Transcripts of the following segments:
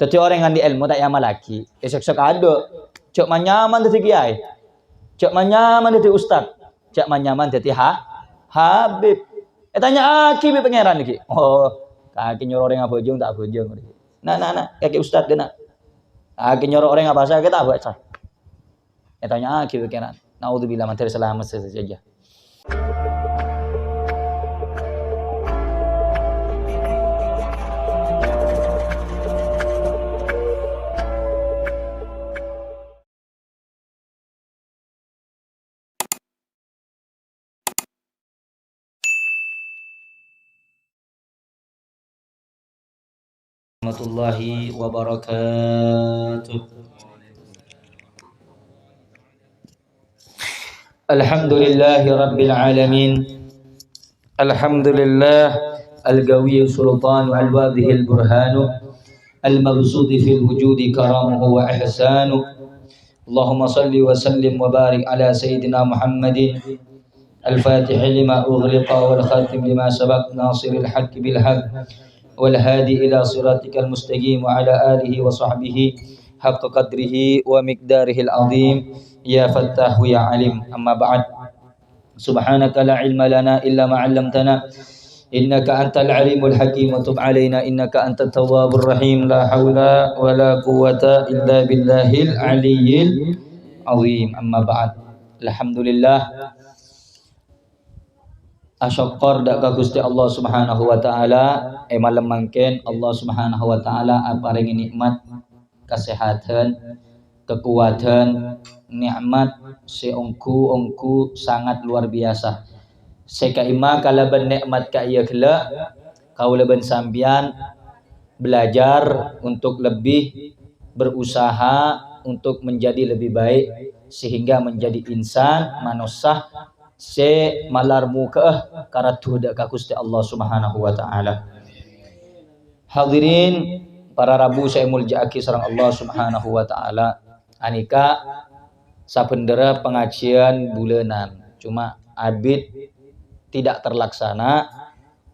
Tetapi orang yang di ilmu tak yaman lagi. Esok-esok ada. Cok manyaman tadi kiai. Cok manyaman tadi ustaz. Cok manyaman tadi Habib. Tanya aki be pangeran iki. Oh, kaki nyuruh orang apa jeng tak bojong. Nah, kaki ustaz kena. Kaki nyuruh orang apa saya kita buat sah. Tanya aki be pangeran. Naudzubillah man selamat saja. Warahmatullahi wabarakatuh. Alhamdulillahi rabbil alamin. Alhamdulillah al-qawi sultan al-wadih al-burhan al-mabsut fil wujudi karamuhu wa ihsanu. Allahumma salli wa sallim wa barik ala sayyidina Muhammadin al-fatih lima ughliqa wal khatim lima sabaq nasiril haqqi bil haqq والهادي إلى صراطك المستقيم وعلى آله وصحبه حق قدره ومقداره العظيم يا فتاح يا عليم أما بعد سبحانك لا علم لنا إلا ما علمتنا إنك أنت العليم الحكيم وتب علينا إنك أنت التواب الرحيم لا حول ولا قوة إلا بالله العلي العظيم أما بعد الحمد لله asyakar dak ka Gusti Allah Subhanahu wa taala malam mangken Allah Subhanahu wa taala aparengi nikmat kesehatan kekuatan nikmat seongku sangat luar biasa sekaima kalaban nikmat ka ieu heula kaulaban sambian belajar untuk lebih berusaha untuk menjadi lebih baik sehingga menjadi insan manusia se malar muka karatu dak ka Gusti Allah Subhanahu wa taala. Hadirin para rabu saya muljaaki sareng Allah Subhanahu wa taala. Anika sapendera pengajian bulanan. Cuma abid tidak terlaksana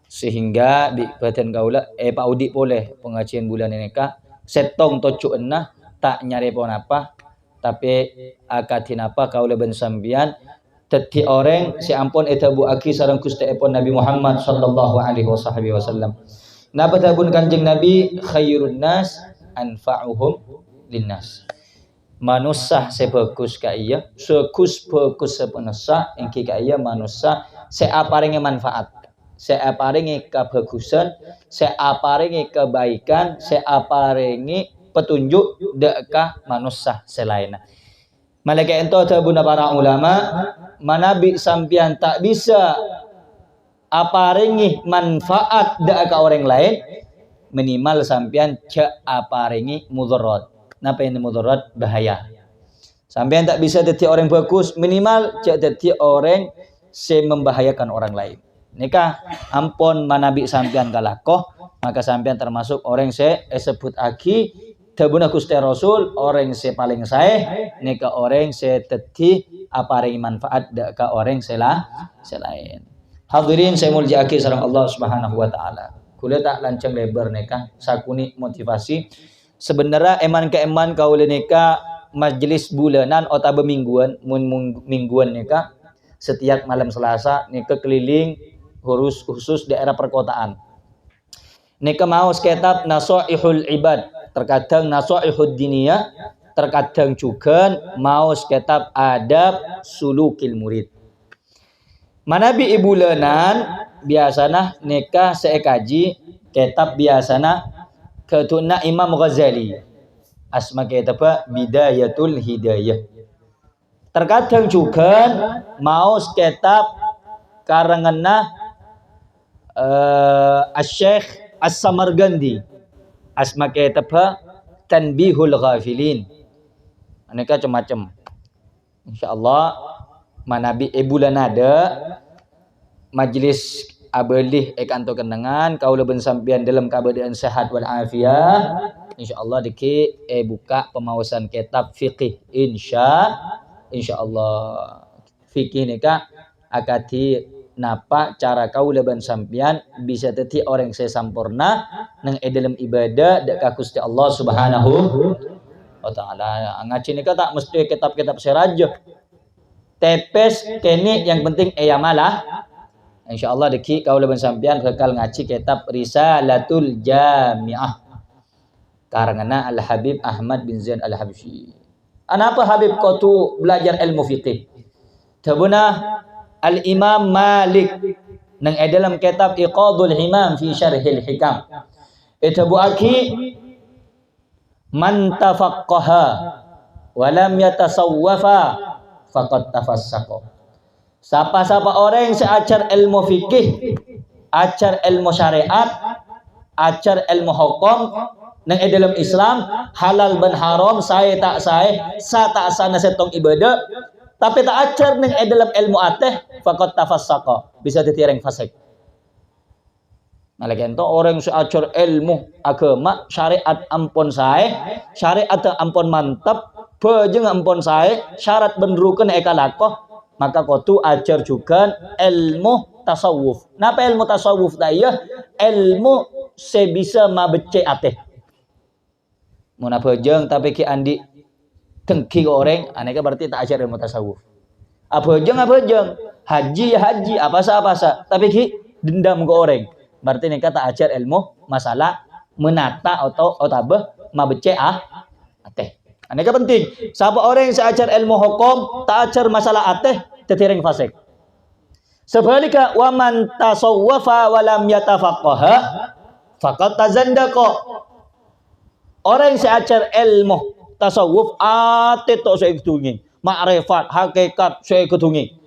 sehingga di badan kaula Pak Udi boleh pengajian bulan ini ka setong tocuk enah tak nyarepon apa tapi akadin apa kaula ben sambian teti orang si ampun eta bu aki sareng Gusti epon Nabi Muhammad sallallahu alaihi wasallam. Napa tabun Kanjeng Nabi khairun nas anfa'uhum linnas. Manusia sebagus ka iya, sekus sepenusa engki ka iya manusia seaparinge manfaat, seaparinge kebagusan, seaparinge kebaikan, seaparinge petunjuk deka manusia selainnya. Malaikat ento tabuna para ulama manabi sampian tak bisa aparengi manfaat dak ka orang lain minimal sampian cak aparengi mudarat. Napa yang mudarat bahaya. Sampian tak bisa dadi orang bagus minimal cak dadi orang se membahayakan orang lain. Nikah ampun manabi sampian kalakoh maka sampian termasuk orang se sebut aki tabuna Gusti Rasul orang se paling sae nika orang se teti aparengi manfaat dak ka orang selain. Hadirin saya muljaaki sareng Allah Subhanahu wa taala. Kula tak lancang lebar nika sakuni motivasi. Sebenarnya eman kaula nika majelis bulanan atau mingguan mingguan nika setiap malam Selasa nika keliling khusus daerah perkotaan. Nika mau kitab Nasaihul Ibad, terkadang Nasaihud Diniyah, terkadang juga mau kitab Adab Sulukil Murid. Manabi ibulanan biasana nika seekaji kitab biasana ketuna Imam Ghazali. Asma kitab Bidayatul Hidayah. Terkadang juga mau kitab karanganna Asy-Syaikh As-Samargandi. Asma kitab Tanbihul Ghafilin. Aneka macam-macam. Insyaallah manabi bulan ada majlis abelih ekanto kenangan kaula ben sampean dalam keadaan sehat wal afiah. Insyaallah diki buka pemawasan kitab fikih insyaallah. Fikih nika akadi napa cara kau leban sampian bisa teti orang saya sampurna nang dalam ibadah dak ka Gusti Allah Subhanahu wa taala. Ngaji ni tak mesti kitab-kitab seraja. Tepes kene yang penting malah. Insyaallah deki kau leban sampian bakal ngaji kitab Risalatul Jami'ah. Karena Al Habib Ahmad bin Zain Al Habsyi. Anapa Habib kau tu belajar ilmu fikih? Tabuna Al Imam Malik nang dalam kitab Iqadul Himam fi Syarhil Hikam. Itu buaki man tafaqqaha wa lam yatasawwafa faqad tafassaqa. Siapa-siapa orang yang seajar ilmu fikih, ajar ilmu syariat, ajar ilmu hukum nang dalam Islam halal dan haram, saya tak saya, sa tak sana setong ibadah, tapi tak ajar nang dalam ilmu ateh, faqad tafassaqa, bisa ditireng fasik. Malaikat itu orang yang seajar ilmu agama syariat ampun saya, syariat ampun mantap, bejeng ampun saya, syarat ben rukun ekalakoh, maka kau tu ajar juga ilmu tasawuf. Napa ilmu tasawuf daya? Ilmu sebisa mabece ateh. Mun apa jeng tapi ki andi tengki orang, aneka berarti tak ajar ilmu tasawuf. Apa jeng haji ya haji, apa sa, tapi ki dendam ke orang. Berarti neka tak ajar ilmu masalah menata atau otabah mabece ateh. Aneka penting. Siapa orang yang seajar ilmu hukum, tak ajar masalah ateh, tetireng fasik. Sebaliknya, wa man tasawwafa wa lam yatafaqqaha faqad tazandaqa. Orang yang seajar ilmu tasawuf ateh tok saya ketungi, makrifat, hakikat saya ketungi.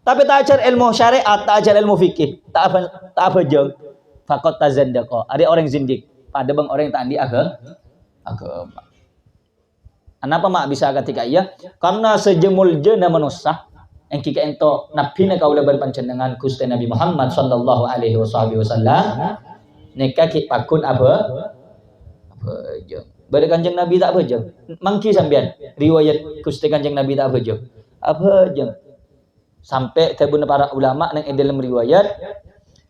Tapi tak ajar ilmu syariat, tak ajar ilmu fikih, tak apa jeng. Faqad tazandaqa. Ada orang zindik, pada bang orang yang tak andi agama. Kenapa mak bisa ketika iya? Karena sejemul jena manusia yang kika ento nabi na kaula berpancendengan Gusti Nabi Muhammad sallallahu alaihi wasallam neka ki pakun apa je. Bade Kanjeng Nabi tak apa je. Mangki sampean riwayat Gusti Kanjeng Nabi tak apa je. Apa je. Sampai tabun para ulama nang dalam riwayat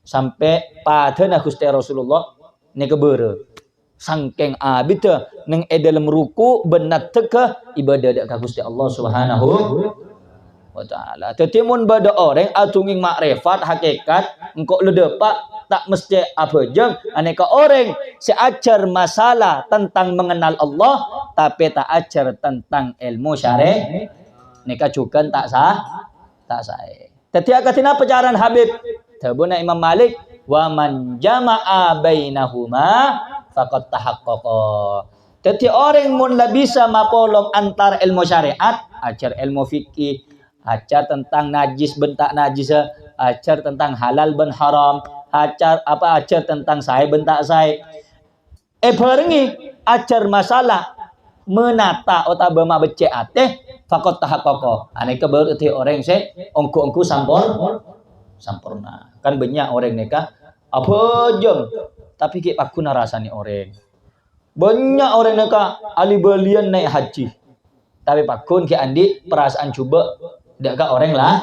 sampai padana Gusti Rasulullah ne kebeure. Sangkeng abita neng dalam ruku benar teka ibadah dak ka Gusti Allah Subhanahu wa taala. Tetimun bada orang atunging makrifat hakikat engkau ledepak tak mesti apa jeng aneka orang seajar masalah tentang mengenal Allah tapi tak ajar tentang ilmu syar'i neka juga tak sah. Tetiak katina pecaran Habib tabuna Imam Malik wa man jama'a bainahuma faqad tahaqqaqa. Jadi orang mun la bisa mapolong antar ilmu syariat, ajar ilmu fikih, ajar tentang najis bentak najis, ajar tentang halal ben haram, ajar tentang sae bentak sae. Barengi ajar masalah menata otabama becek ateh faqad tahaqqaqa. Aneka berarti orang se ongku sampurna. Kan banyak orang neka apa jeng tapi ki pakuna rasani orang. Banyak orang neka ali belian naik haji. Tapi pakun ki andi perasaan coba dak ka orang lah.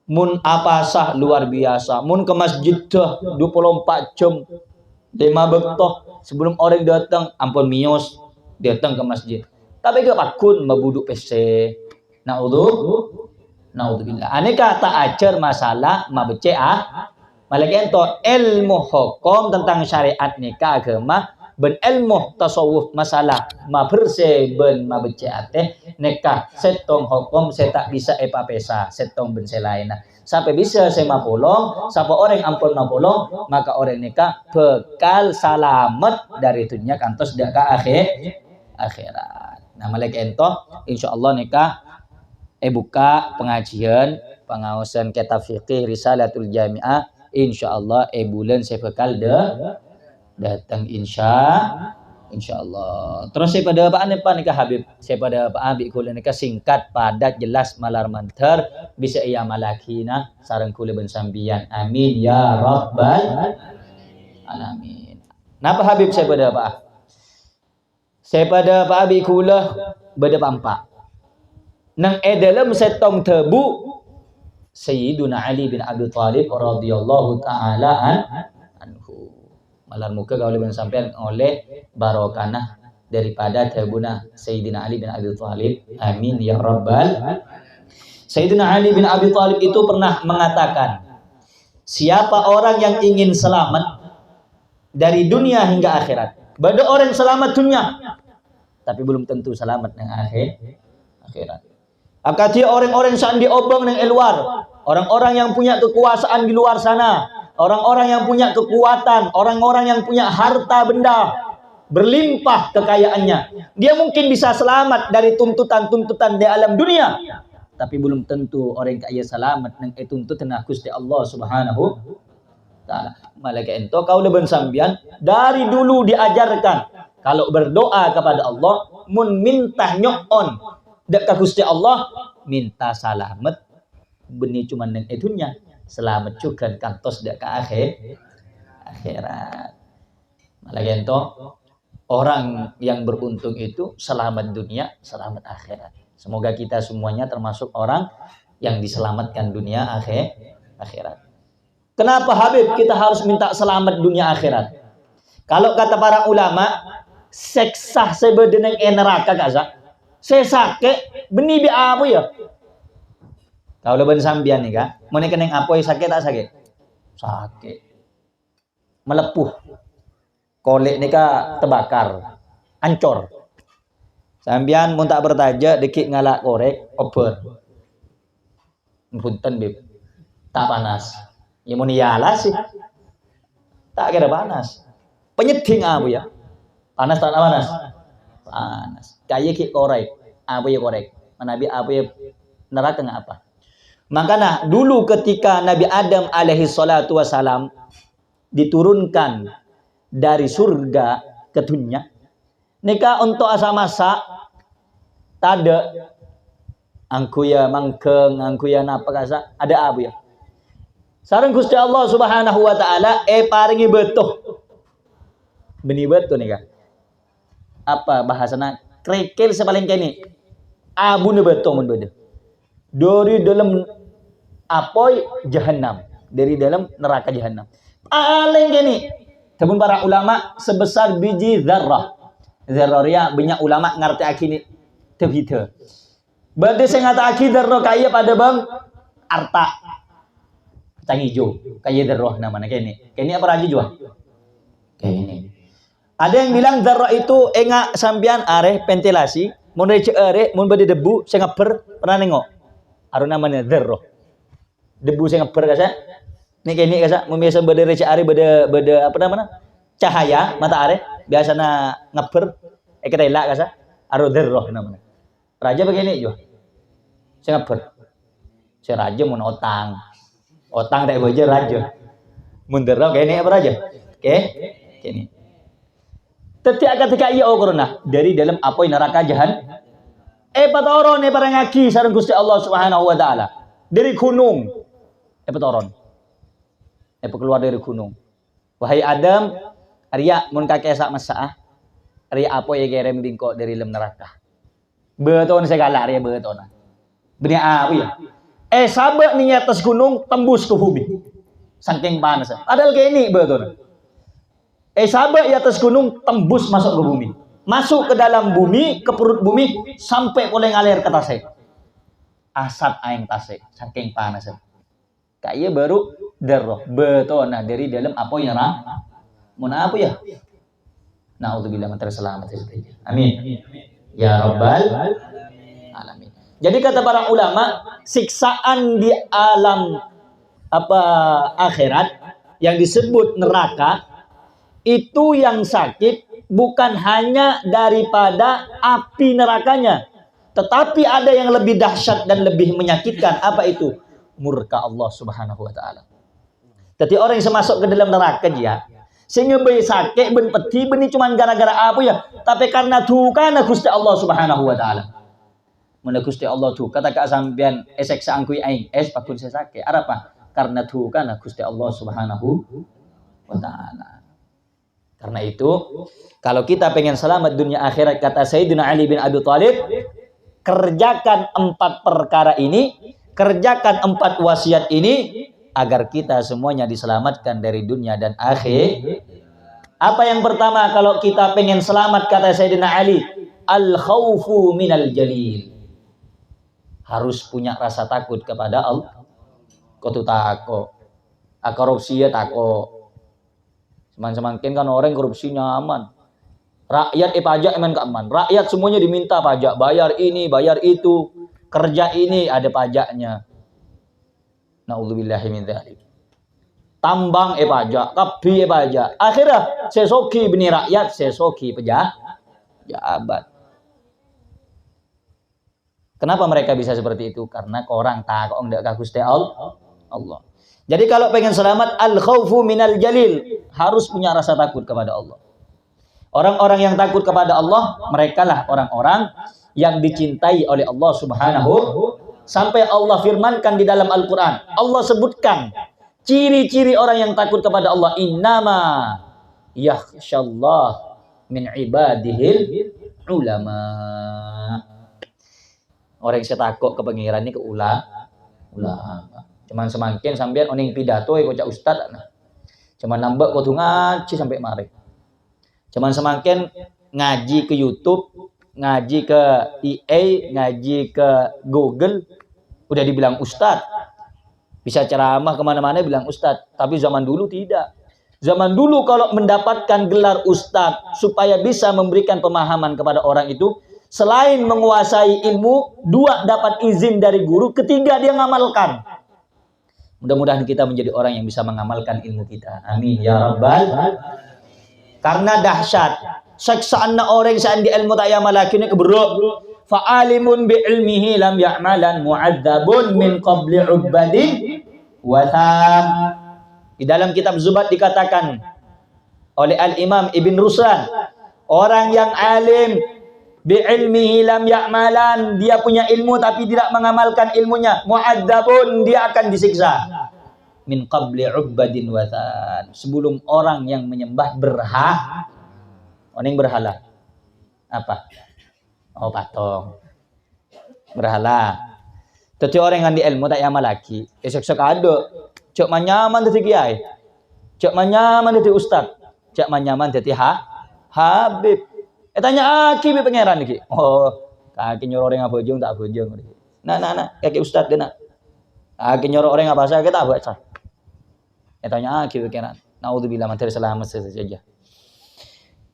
Mun apa sah luar biasa. Mun ke masjid dah 24 jam 5 bektoh sebelum orang datang ampun mios datang ke masjid. Tapi ke pakun mabuduk PC. Naudzubillah. Aneka tak ajar masalah mabece malaikat ento ilmu hukum tentang syariat nikah agama ben ilmu tasawuf masalah maberse ben mabece ateh nikah setong hukum saya tak bisa epapesa setong ben selain sampai bisa saya mapolong siapa orang ampun mapolong maka orang nikah bekal selamat dari dunia kantos dak ka akhirat. Nah malaikat ento insyaallah nikah buka pengajian pengawasan kitab fikih Risalatul Jami'ah insyaallah bulan saya bakal datang insyaallah. Terus saya pada apaan nikah Habib? Saya pada apaan bi kula nikah singkat, padat, jelas, malar mantar bisa ia malakina sareng kula ben sambian. Amin ya rabbal alamin. Napa Habib saya pada apa? Saya pada apa bi kula beda pampak. Nang dalam setong tebu Sayyiduna Ali bin Abi Thalib radhiyallahu taala anhu. Malar muka kau lebih sampai oleh barokana daripada tabuna Sayyidina Ali bin Abi Thalib. Amin ya rabbal. Sayyidina Ali bin Abi Thalib itu pernah mengatakan, siapa orang yang ingin selamat dari dunia hingga akhirat. Bada orang selamat dunia, tapi belum tentu selamat dengan akhirat. Akati orang-orang yang diobong dengan luar, orang-orang yang punya kekuasaan di luar sana, orang-orang yang punya kekuatan, orang-orang yang punya harta benda, berlimpah kekayaannya. Dia mungkin bisa selamat dari tuntutan-tuntutan di alam dunia, tapi belum tentu orang kaya selamat dengan tuntutan Gusti Allah Subhanahu taala. Malaikat ento kau leben sambian dari dulu diajarkan kalau berdoa kepada Allah mun minta nyon dek ka Gusti Allah minta selamat benih cuman nang edunya selamat juga kantos dek ka akhirat. Malaikat ento orang yang beruntung itu selamat dunia, selamat akhirat. Semoga kita semuanya termasuk orang yang diselamatkan dunia akhirat. Kenapa Habib kita harus minta selamat dunia akhirat? Kalau kata para ulama, seksa sebedeneng neraka kaza. Sesake beni bi apa ya? Kau leben sambian nih kak. Mau keneng apa ya sakit tak sakit? Sakit. Melepuh. Kolek nih kak terbakar. Ancor. Sambian mun tak bertaja dikit ngalak korek oper. Punten bib. Tak panas. Ya mun iyalah sih. Tak kira panas. Penyeding apa ya? Panas tak panas? Panas. Kayak ki korek. Apa ya korek? Nabi apa ya neraka enggak apa? Makanya dulu ketika Nabi Adam alaihi salatu wasalam diturunkan dari surga ke dunia, nikah untuk asa masa tada angku ya mangkeng, angku ya napa kasa ada apa ya? Sareng Gusti Allah Subhanahu wa taala paringi betuh. Beni betuh nikah. Apa bahasana? Krekel sepaling kene. Abu ne betuh mun bede. Dari dalam apoi jahanam, dari dalam neraka jahanam. Paling kene. Temun para ulama sebesar biji zarrah. Zarrah banyak ulama ngerti akini tebita. Bade sing ngataki zarrah kaya pada bang arta. Kacang hijau, kaya zarrah namanya kene. Kene apa raja jua? Kene. Ada yang bilang zarrah itu enggak sambian areh ventilasi, mun receh areh, mun bade debu sing ngeper pernah nengok. Aru namanya zarrah. Debu sing ngeper kasa. Nih kene kasa mun biasa bade receh areh bade apa namanya? Cahaya mata areh biasana ngeper kita elak kasa. Aru zarrah namanya. Raja begini juga. Sing ngeper. Si raja mun otang. Otang tak bojo raja. Mun zarrah kene apa raja? Oke. Kene. Setiap ketika ia corona dari dalam apoi neraka jahan. Patoron parangaki sareng Gusti Allah Subhanahu wa taala. Dari gunung. Patoron. Keluar dari gunung. Wahai Adam, Arya mun kakek sak masaah. Arya apa ya kerem bingko dari dalam neraka. Beton segala Arya beton. Benih apa ya? Sabe nih atas gunung tembus ke bumi. Saking panas. Padahal kayak ini beton. Sahabat di atas gunung tembus masuk ke bumi. Masuk ke dalam bumi, ke perut bumi, sampai boleh ngalir ke tasik. Asap aing tasik, saking panas. Kayak baru darah, betul. Nah dari dalam apa yang mau apa ya? Na'udzubillah min terselamat. Amin. Ya Rabbal Alamin. Jadi kata para ulama, siksaan di alam akhirat yang disebut neraka itu yang sakit bukan hanya daripada api nerakanya, tetapi ada yang lebih dahsyat dan lebih menyakitkan. Apa itu? Murka Allah Subhanahu wa taala. Jadi orang yang masuk ke dalam neraka dia, sehingga bayi sakit ben peti beni cuma gara-gara apa ya? Tapi karena tukana Gusti Allah Subhanahu wa taala. Mun Gusti Allah tuh kata ka sampean seksa angkui aing pakun saya sakit. Apa? Karena tukana Gusti Allah Subhanahu wa taala. Karena itu, kalau kita pengen selamat dunia akhirat, kata Sayyidina Ali bin Abi Thalib, kerjakan 4 perkara ini, Kerjakan 4 wasiat ini agar kita semuanya diselamatkan dari dunia dan akhir. Apa yang pertama kalau kita pengen selamat, kata Sayyidina Ali, al-khawfu minal jalil. Harus punya rasa takut kepada Allah. Kau takut. Korupsi ya takut. Semakin kan orang korupsinya aman. Rakyat pajak emang aman. Rakyat semuanya diminta pajak, bayar ini, bayar itu. Kerja ini ada pajaknya. Na'udzubillahi min dzalik. Tambang pajak, kabi pajak. Akhirnya sesoki bini rakyat, sesoki pejabat. Kenapa mereka bisa seperti itu? Karena orang takut ndak Gusti Allah. Jadi kalau pengen selamat, al khaufu minal jalil, harus punya rasa takut kepada Allah. Orang-orang yang takut kepada Allah, merekalah orang-orang yang dicintai oleh Allah Subhanahu. Sampai Allah firmankan di dalam Al-Quran, Allah sebutkan ciri-ciri orang yang takut kepada Allah. Innama yakhshallah min ibadihil ulama. Orang yang takut ke pengiran ini ke ulama. Cuman semakin sampean oning pidato kocak ustad. Cuman nambah kau ngaji sampai mari. Cuman semakin ngaji ke YouTube, ngaji ke EA, ngaji ke Google, udah dibilang ustad. Bisa ceramah kemana-mana bilang ustad. Tapi zaman dulu tidak. Zaman dulu kalau mendapatkan gelar ustad supaya bisa memberikan pemahaman kepada orang itu, selain menguasai ilmu, 2 dapat izin dari guru, ketiga dia ngamalkan. Mudah-mudahan kita menjadi orang yang bisa mengamalkan ilmu kita. Amin ya rabbal. Karena dahsyat saksaan orang saan di ilmu tak yamalakin keberuk. Fa'alimun bi ilmihi lam ya'malan mu'adzabun min qabli ubadin watham. Di dalam kitab Zubat dikatakan oleh Al-Imam Ibn Ruslan, orang yang alim bi ilmihi lam ya'malan, dia punya ilmu tapi tidak mengamalkan ilmunya, mu'adzabun, dia akan disiksa min qabli ubadin wathan, sebelum orang yang menyembah berhala. Orang berhala apa? Oh, patung berhala. Tapi orang yang di ilmu tak yamal lagi, esok-esok ada cok manyaman dari kiai, cok manyaman dari ustad, cok manyaman dari habib. Tanya aki be pangeran iki. Oh, kaki nyuruh orang apa bojong tak bojong. Nah, kaki ustad kena. Aki nyuruh orang apa saya kita buat sah. Tanya aki be pangeran. Naudzubillah man selamat saja.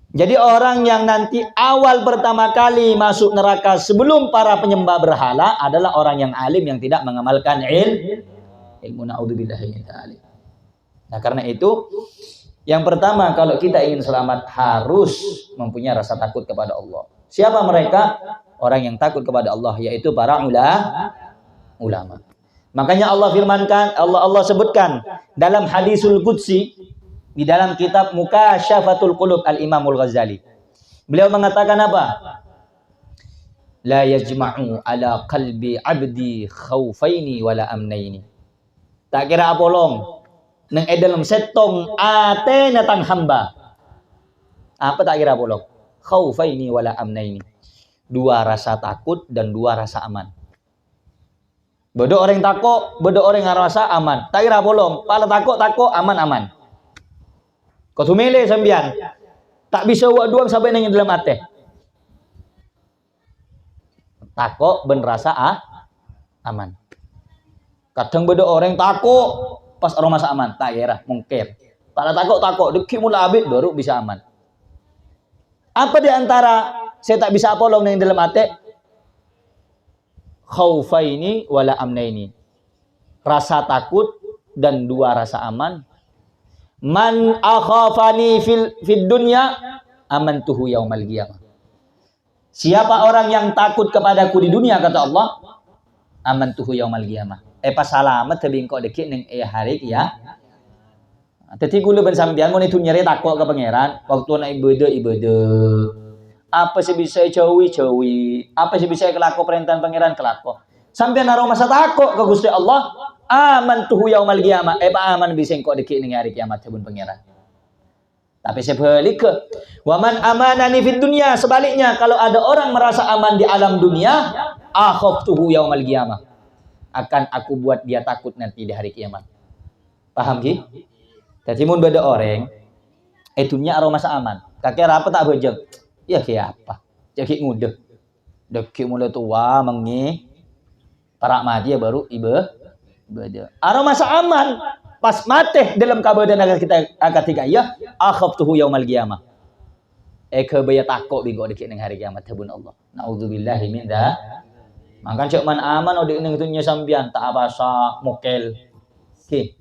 Jadi orang yang nanti awal pertama kali masuk neraka sebelum para penyembah berhala adalah orang yang alim yang tidak mengamalkan ilmu. Naudzubillah min dzalik. Nah, karena itu yang pertama kalau kita ingin selamat harus mempunyai rasa takut kepada Allah. Siapa mereka? Orang yang takut kepada Allah, yaitu para ulama. Makanya Allah firmankan, Allah sebutkan dalam hadisul qudsi di dalam kitab Mukasyafatul Qulub Al-Imamul Ghazali. Beliau mengatakan apa? La yajma'u ala qalbi abdi khaufaini wala amnaini. Tak kira apolong nang dalam setong ate natang hamba. Apa tak kira bolong? Khaufaini wala amnaini. 2 rasa takut dan 2 rasa aman. Bodoh orang takut, bodoh orang rasa aman. Tak kira bolong. Pala takut, aman. Kau tumele sambian. Tak bisa buat duang sampai nang dalam ate. Takut ben rasa aman. Kadang bodoh orang takut pas orang masa aman, tak kira mungkin. Kalau takut, deki mula abid baru bisa aman. Apa di antara saya tak bisa apolong yang dalam hati? Khaufaini wala amnaini. Rasa takut dan 2 rasa aman. Man akhafani fid dunya amantuhu yaumal qiyamah. Siapa orang yang takut kepadaku di dunia, kata Allah, amantuhu yaumal qiyamah. Pas salamat tapi engkau dekik neng hari ya. Tadi gula ben sampean mun itu nyeri takut ke pangeran, waktu nak ibadah. Apa sih bisa cawi. Apa sih bisa kelaku perintah pangeran kelaku. Sampean naruh masa takut ke Gusti Allah, amantuhu yaumal qiyamah. Aman bisa engkau dekik neng hari kiamat sabun pangeran. Tapi sebalik ke waman amanani fid dunya, sebaliknya kalau ada orang merasa aman di alam dunia, akhaftuhu yaumal qiyamah. akan aku buat dia takut nanti di hari kiamat. Paham ki? Jadi mun beda orang itunya aroma masa aman. Kakek apa tak bejeng? Ya kayak apa? Jadi ngudeh. Deki mulai tua mengi parak mati ya baru ibe beda. Aroma masa aman pas mati dalam kabadan agak tiga ya akhaftuhu yaumal qiyamah. Eke baya takut bingo deki ning hari kiamat habun Allah. Nauzubillahi min da. Makan cek man aman ode ning itunya sambian tak apa sa mokel. Ki.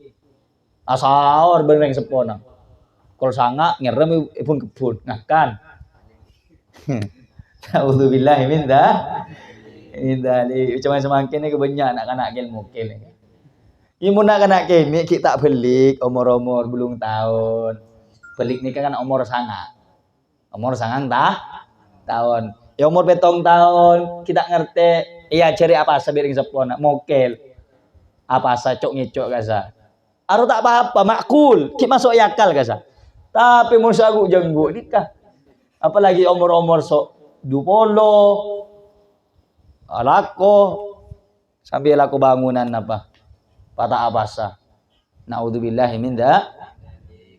Asaur benereng sepona. Kol sanga ngerem pun kebun. Nah kan. Nauzubillahi min da. Indah ni cuma semakin ni kebanyak anak-anak gel mokel ni. Imun nak anak kini kita belik umur-umur belum tahun. Belik ni kan umur sanga. Umur sangang tahun. Ya umur betong tahun kita ngerti. Iya cari apa sebiring sepona mokel. Apa sa cok ngicok kasa. Aru tak apa-apa makul. Ki masuk akal kasa. Tapi musa aku jenggu nikah. Apalagi umur-umur sok dupolo. Alako sambil laku bangunan apa? Patah abasa. Naudzubillahi min da.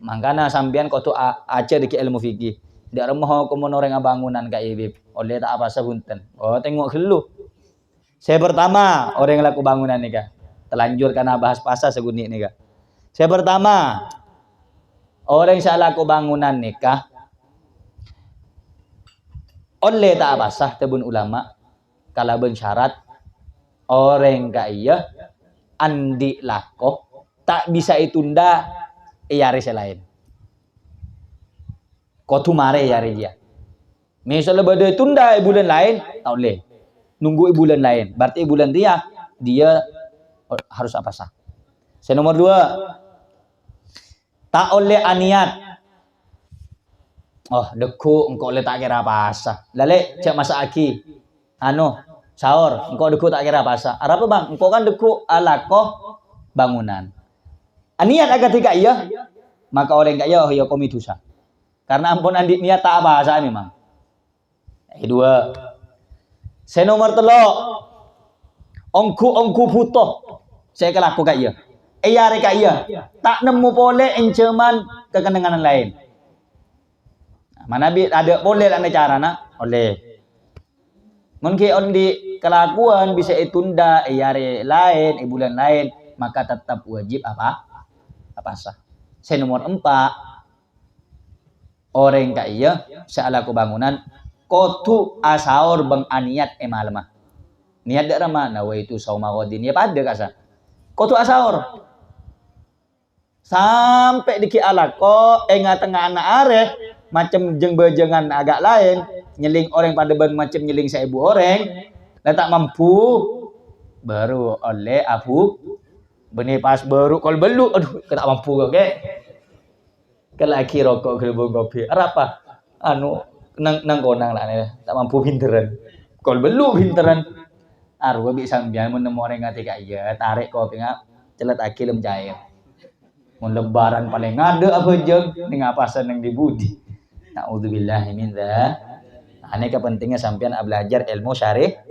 Mangkana sampean kau tu aja di ilmu fikih. Dak remah komo orang bangunan ka ibib. Oleh tak abasa bunten. Oh tengok dulu. Saya pertama orang yang laku bangunan nikah. Terlanjur karena bahas pasal seguni nikah. Saya pertama orang yang laku bangunan nikah. Oleh tak abasah tebun ulama kalau ben syarat orang kaya andi lakoh tak bisa itunda iari selain. Kau tu mare iari dia. Misalnya badai tunda bulan lain tak boleh. Nunggu bulan lain. Berarti bulan dia harus apa sah. Saya nomor 2. Tak oleh aniat. Oh, deku engkau le tak kira apa-asa. Lale cek masa aki. Sahur, engkau deku tak kira apa-asa. Apa bang? Engkau kan deku alakoh bangunan. Aniat agak tiga iya, maka orang kaya oh ya komi dosa. Karena ampun andi niat tak apa-asa memang. 2. Saya nomor 3. Ongku butuh. Saya kelaku kaya. Iya kaya. Tak nemu boleh enceman kekenangan lain. Mana ada boleh lah cara nak oleh. Mungkin on di kelakuan bisa itunda hari lain, bulan lain, maka tetap wajib apa sah. Saya nomor 4. Orang kaya salah bangunan kotu asaur bang aniat emalma. Niat dak ramah nawaitu sauma wadin ya pada kasa. Kotu asaur. Sampai diki alako tengah anak areh macam jeng bejengan agak lain nyeling orang pada ben macam nyeling 1000 orang dan tak mampu baru oleh abu benih pas baru kol belu aduh tak mampu oke kelaki rokok gelembung kopi apa nang konang lah tak mampu pinteran kol belu pinteran arwa bisa sambian menemu orang ngati kaya tarik kopi ngap celat akil cair mun lebaran paling ngade apa jeng ning apasan yang dibudi. Nauzubillahi min dzalik. Ini kepentingan sampean belajar ilmu syariat.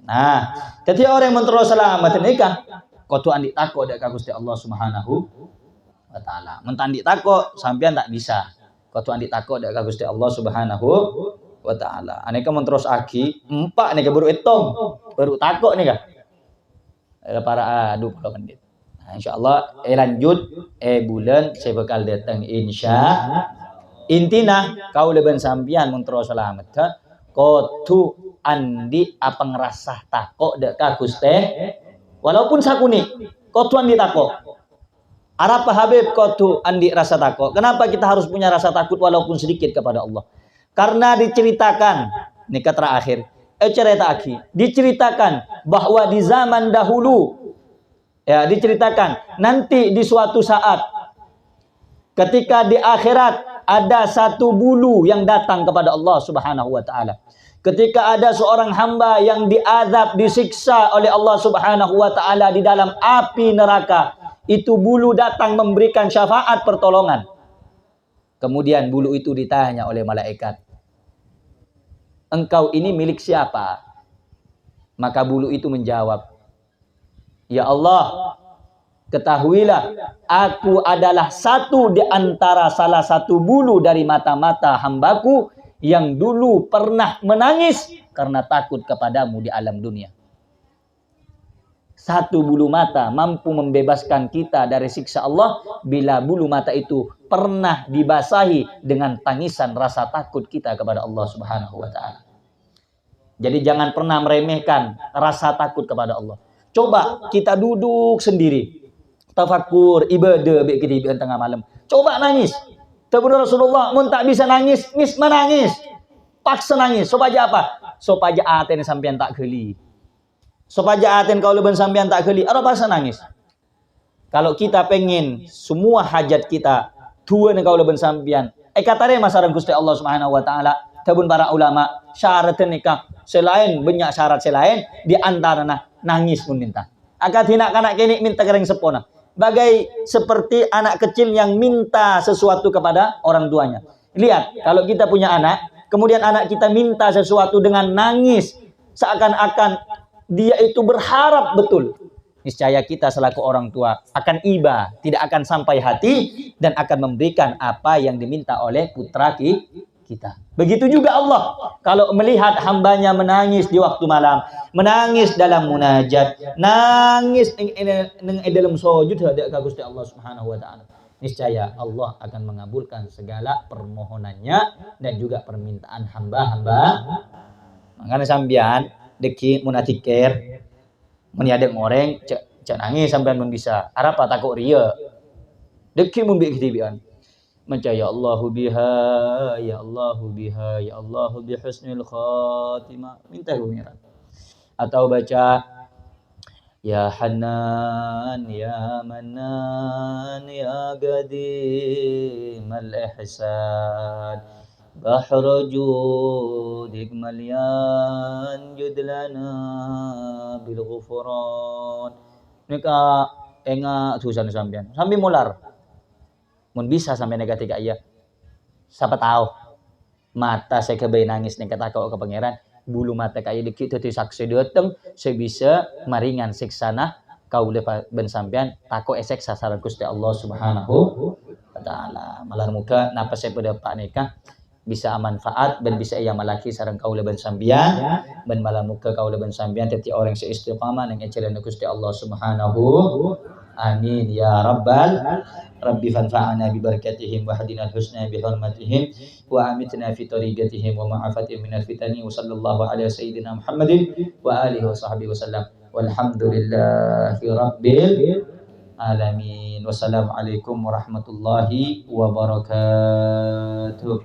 Nah, ketika orang menterus selamat nikah, kudu andi takut dak ka Gusti Allah Subhanahu wa taala. Mun andi takut sampean tak bisa. Kudu andi takut dak ka Gusti Allah Subhanahu wa taala. Aneka menterus aki 4 nih baru hitung, baru takut nih kah. Para 20 menit. Nah, insyaallah lanjut bulan saya bakal datang intina kau leben sampian muntro selamat kotu andi apa ngerasah takok dek ka Gusti walaupun sakuni kotu andi takok arapa Habib kotu andi rasa takok. Kenapa kita harus punya rasa takut walaupun sedikit kepada Allah? Karena diceritakan nikah terakhir cerita aki diceritakan bahwa di zaman dahulu ya diceritakan nanti di suatu saat ketika di akhirat ada satu bulu yang datang kepada Allah Subhanahu wa taala. Ketika ada seorang hamba yang diazab, disiksa oleh Allah Subhanahu wa taala di dalam api neraka, itu bulu datang memberikan syafaat pertolongan. Kemudian bulu itu ditanya oleh malaikat, "Engkau ini milik siapa?" Maka bulu itu menjawab, Ya Allah, ketahuilah aku adalah satu di antara salah satu bulu dari mata-mata hambaku yang dulu pernah menangis karena takut kepadamu di alam dunia. Satu bulu mata mampu membebaskan kita dari siksa Allah bila bulu mata itu pernah dibasahi dengan tangisan rasa takut kita kepada Allah Subhanahu wa taala. Jadi jangan pernah meremehkan rasa takut kepada Allah. Coba kita duduk sendiri, tafakur, ibadah baik kita tengah malam. Coba nangis. Tahu Rasulullah mun tak bisa nangis, menangis. Paksa nangis supaya apa? Supaya aten sampean tak geli. Supaya aten kau leben sampean tak geli, ada paksa nangis. Kalau kita pengen semua hajat kita tuan kau leben sampean, katare masaran Gusti Allah Subhanahu wa taala, tabun para ulama, syarat nikah selain banyak syarat selain di antara nangis pun minta. Akad hinak kanak kini minta kering sepona. Bagai seperti anak kecil yang minta sesuatu kepada orang tuanya. Lihat, kalau kita punya anak, kemudian anak kita minta sesuatu dengan nangis, seakan-akan dia itu berharap betul. Niscaya kita selaku orang tua akan iba, tidak akan sampai hati dan akan memberikan apa yang diminta oleh putra kita. Begitu juga Allah, kalau melihat hambanya menangis di waktu malam, menangis dalam munajat, nangis dalam sujud hadap ka Gusti Allah Subhanahu wa taala, niscaya Allah akan mengabulkan segala permohonannya dan juga permintaan hamba-hamba. Makanya sambian deki munatiker meniadeng orang cak nangis sampean mun bisa. Arapa takut ria. Deki mun bi kitibian. Maca ya Allahu biha, ya Allahu biha, ya Allahu bi husnil khatimah. Minta gumiran. Atau baca ya Hanan, ya Manan, ya Qadim al-ihsan. Bahra judik malyan judlana bil ghufran. Nika enga tusan sampean. Sambil mular. Mun bisa sampai negatif iya. Siapa tahu mata saya kebay nangis ning kata kau ke pangeran, bulu mata kaya dikit teu saksi dateng saya bisa maringan siksana kau lepa ben sampean tako esek sasaran Gusti Allah Subhanahu wa taala. Malar muka napa saya pada pak nikah bisa manfaat dan bisa ia malaki sareng kau leban sambian ben malam muka kau leban sambian teti orang seistiqamah ning ecelan Gusti Allah Subhanahu. Amin ya rabbal rabbi fanfa'ana bi barakatihim wa hadina al-husna bi hurmatihim wa amitna fi tariqatihim wa ma'afatihim minal fitani wa sallallahu ala sayyidina Muhammadin wa alihi wa sahbihi wa sallam walhamdulillahi rabbil alamin. Wassalamualaikum warahmatullahi wabarakatuh.